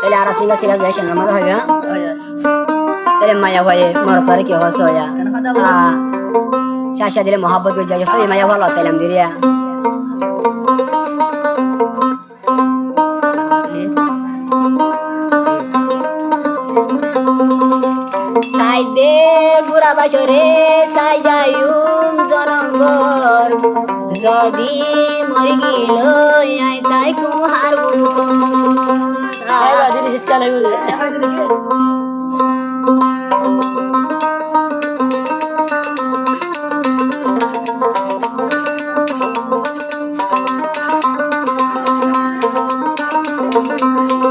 Ele ara singa sila gashan ramada hoya. Oh yes. Ele maya hoye morotare ki hoso ya. Kana kada bol. Shasha dile mohabbat go jayo so maya wala telam diria. Saide gura bashore sayayum zonongor Jodi mori gilo ai tai ku harbu Ay ba dili sitka na yun.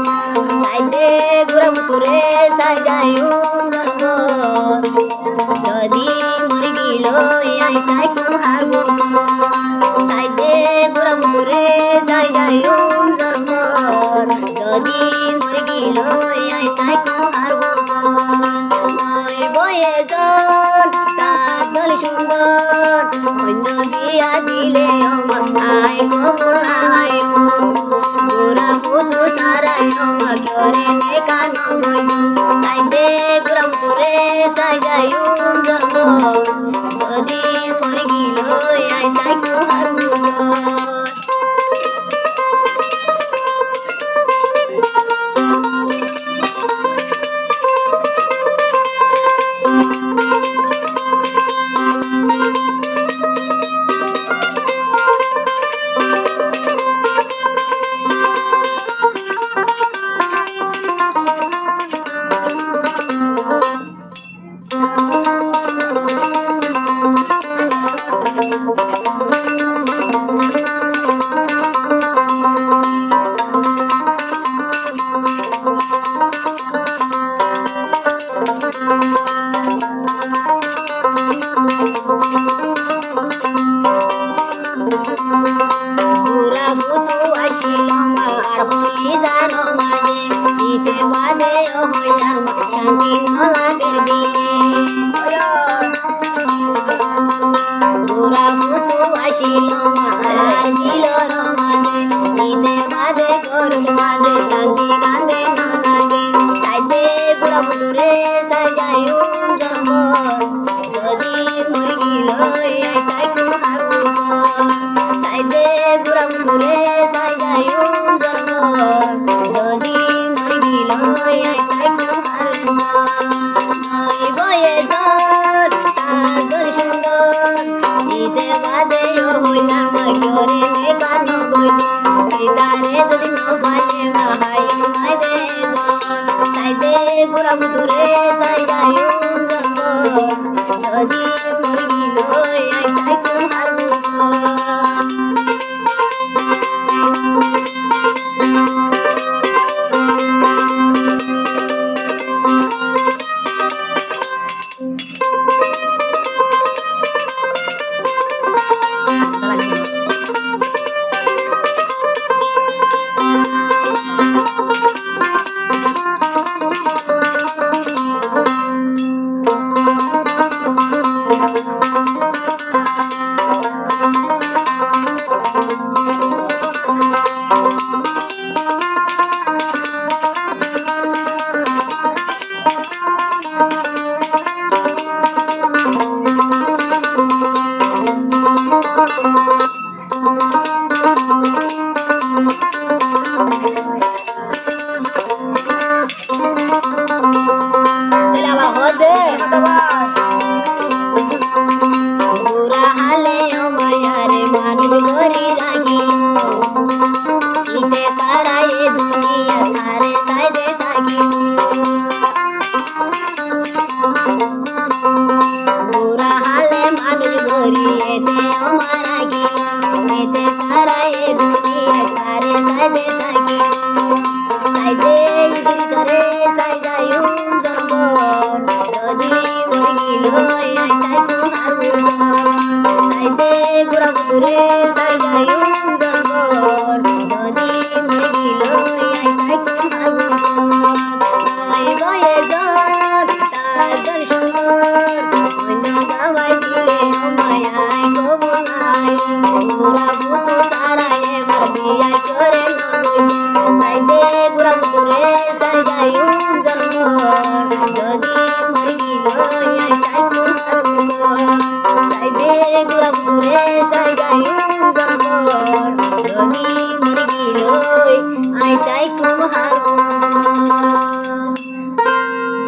Saide gura muture sayayum zonongor Jodi mori gilo ai tai ku harbu Saide gura muture sayayum zonongor Jodi mori gilo ai tai ku harbu Moi boye jon ta dol সুন্দর অন্য বিয়া দিলে আমার I গোলায় গোরা বুধু সারাই আমার করে নে কান গই সাইদে গোরাম তুরে সাইজায়ুম জন্ম যদি মরে গিল আই যাই কুহারু পুরা ভূতু আসিল আর হলিদার মাঝে ইতে বাদে হইলার শান্তি নলাদের দিলে পুরা ভূতু আসিল আর দিলর মাঝে ইতে বাদে করুন মাঝে শান্তি গানে নলাগে সাইদে পুরা ভূতুরে সাজায়ুম জন্ম যদি মরে গিল তাই কুহারু সাইদে গুরাম তুরে সাইজায়ুম জন্ম যদি মরে গিল তাই কুহারু নই বয়ে জন তাগর সুন্দর ইতে বাদে হইলাম করে নে কান গই ইতারে যদি ন ভালে ভাই মাই দেব সাইদে গুরাম তুরে সাইজায়ুম জন্ম যদি মরে গিল তাই কুহারু পুরা হালে মায়ারে মানুষ গরি লাগিল ইতে সারাই দুনিয়া সারে সাইদে থাকিল পুরা হালে মানুষ গরি এতে মারা গিল এতে সারাই দুনিয়া সারে সাইদে থাকিল সাইদে ইদির করে সাইজায়ুম জন্ম যদি মরে গিল তাই কুহারু সাইদে গুরাম তুরে সাইজায়ুম জন্ম যদি মরে গিল তাই কুহারু নই বয়ে জন তাগর সুন্দর অন্য গাওয়াই দিলে মায়াই গোবলাই পুরা ভূত সারাই এবার বিয়া করে নগই সাইদে গুড়া পুতুরে সাইদায়ুম জন্ম যদি মরি নয় চাই কোন সাইদে গুড়া পুতুরে সাইদায়ুম